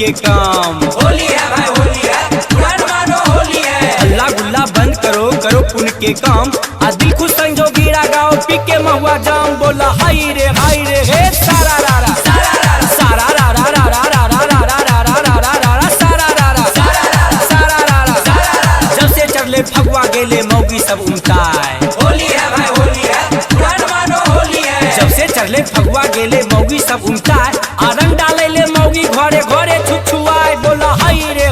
के काम। होली है भाई होली है, पुरान मानो होली है। अल्लाह गुल्ला बंद करो, करो पुण्य के काम। आ दिल खुश संजो गिरा गाओ, पी के महुआ जाम। बोला हाय रे हे सारा रारा सारा रारा सारा रारा रारा रारा रारा रारा रारा रारा सारा रारा सारा रारा सारा। जब से चढ़ले फगुआ गेले मौगी सब उमताए। होली है भाई होली है, पुरान मानो होली है। जब से चढ़ले फगुआ गेले मौगी सब उमताए। आ रंग डाले ले मौगी घरे घरे छुछुआए। बोला हाय रे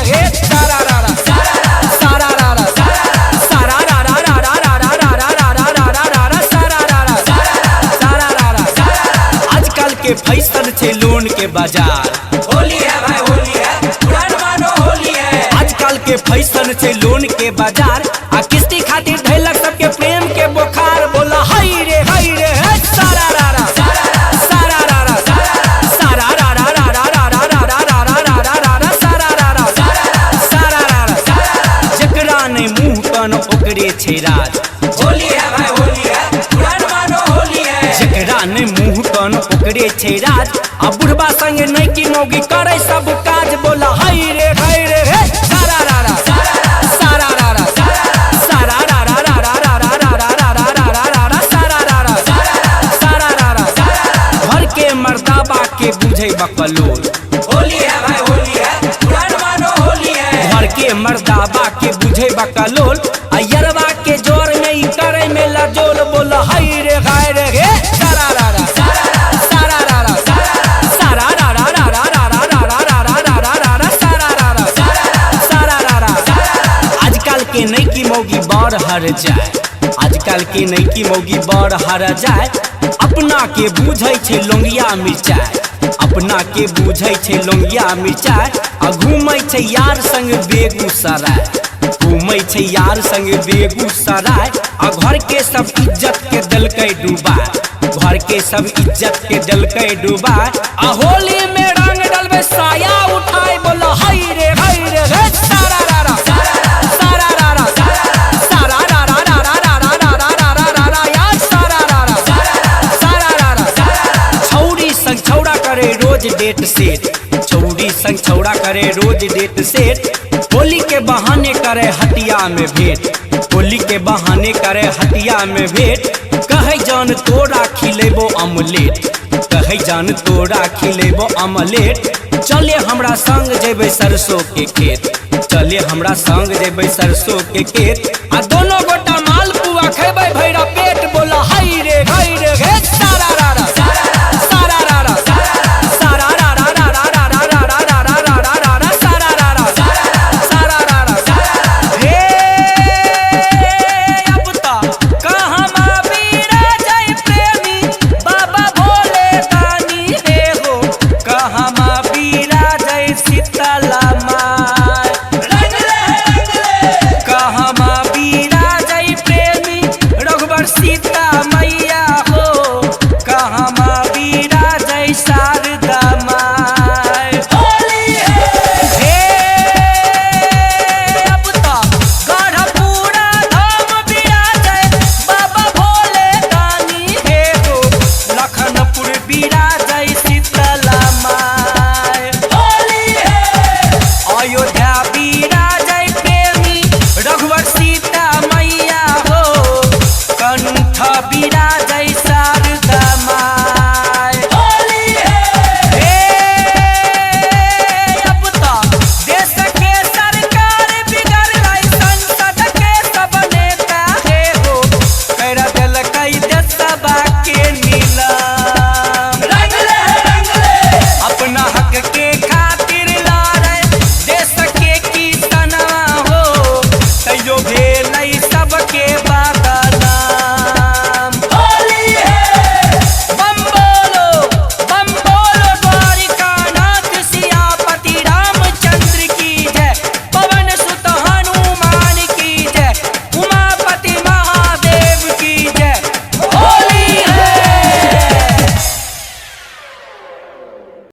हे सारा रारा सारा सारा रारा सारा रारा रारा रारा रारा रारा रारा रारा सारा रारा सारा रारा सारा। आजकल के फैशन छे लोन के बाजार। होली है भाई होली है, पुरान मानो होली है। आजकल के फैशन छे लोन के बाजार। आ किस्ती खातिर धैलक सबके प्रेम के बुखार। बोला हाय रे हे सारा रारा सारा रारा सारा रारा रारा रारा रारा रारा रारा रारा सारा रारा सारा रारा। जकरा ने मुंह कान ओकरे छे राज। होली है भाई होली है, पुरान मानो होली है। जकरा ने मुंह कान ओकरे छे राज। आ बुढ़बा संगे नहीं की मौगी करे सब काज। बोला हाय रे हे सारा रारा सारा रारा सारा रारा रारा रारा रारा रारा रारा रारा सारा रारा सारा रारा। घर के मर्दाबा के बुझे बकलोल। होली है भाई होली है, पुरान मानो होली है। घर के मर्दाबा के बुझे बकलोल। अयरवा के जोर में ही करे में लजोल। बोला हाय रे हे सारा रारा सारा रारा सारा रारा रारा रारा रारा रारा रारा रारा सारा रारा सारा रारा। आजकल के नई की मौगी बार हर जाए। आजकल के नई की मौगी बार हर जाए। अपना के बुझे छे लोंगिया मिर्चाई। अपना के बुझे छे लोंगिया मिर्चाई। आ घूमे छे यार संग बेगूसराय। घूमे छे यार संग बेगूसराय। आ घर के सब इज्जत के दलकै डूबाए। घर के सब इज्जत के दलकै डूबाए। आ होली में रंग डलबे साया उठाए। बोला हाय रे हे सारा रारा सारा रारा सारा रारा रारा रारा रारा रारा रारा यार सारा रारा सारा रारा। छौरी संग छौड़ा करे रोज डेट सेट। छौरी संग छौड़ा करे रोज डेट सेट। होली के बहाने करे हटिया में भेंट। होली के बहाने करे हटिया में भेंट। कहे जान तोरा खिलेबो अमलेट। कहे जान तोरा खिलेबो अमलेट। चले हमरा संग जेबे सरसों के खेत। चले हमरा संग जेबे सरसों के खेत। आ दोनों गोटा मालपुआ खेबै भैरा